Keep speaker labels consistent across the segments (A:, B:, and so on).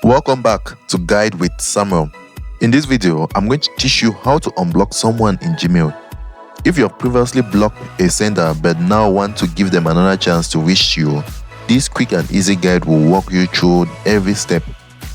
A: Welcome back to Guide with Samuel. In this video, I'm going to teach you how to unblock someone in Gmail. If you have previously blocked a sender but now want to give them another chance to reach you, this quick and easy guide will walk you through every step.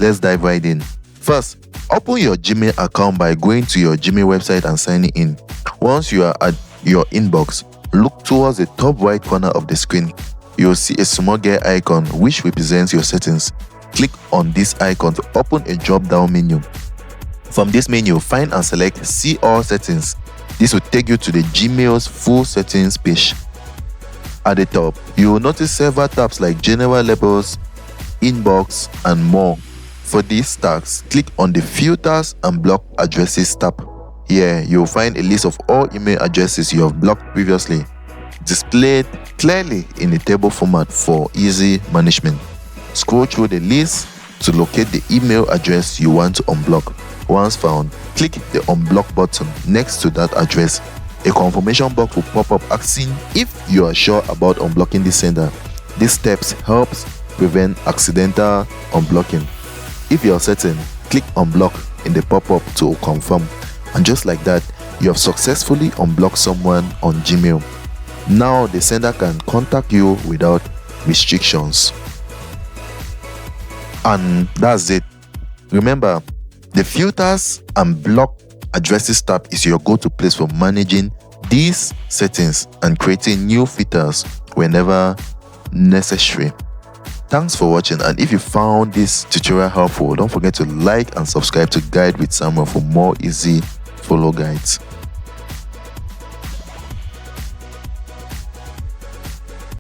A: Let's dive right in. First, open your Gmail account by going to your Gmail website and signing in. Once you are at your inbox, look towards the top right corner of the screen. You'll see a small gear icon which represents your settings. Click on this icon to open a drop-down menu. From this menu, find and select See All Settings. This will take you to the Gmail's full settings page. At the top, you will notice several tabs like General Labels, Inbox, and more. For these tags, click on the Filters and Block Addresses tab. Here, you will find a list of all email addresses you have blocked previously, displayed clearly in a table format for easy management. Scroll through the list to locate the email address you want to unblock. Once found, click the Unblock button next to that address. A confirmation box will pop up asking if you are sure about unblocking the sender. These steps helps prevent accidental unblocking. If you are certain, click Unblock in the pop-up to confirm. And just like that, you have successfully unblocked someone on Gmail. Now the sender can contact you without restrictions. And that's it. Remember, the Filters and Block Addresses tab is your go-to place for managing these settings and creating new filters whenever necessary. Thanks for watching, and if you found this tutorial helpful, don't forget to like and subscribe to Guide with Samuel for more easy follow guides.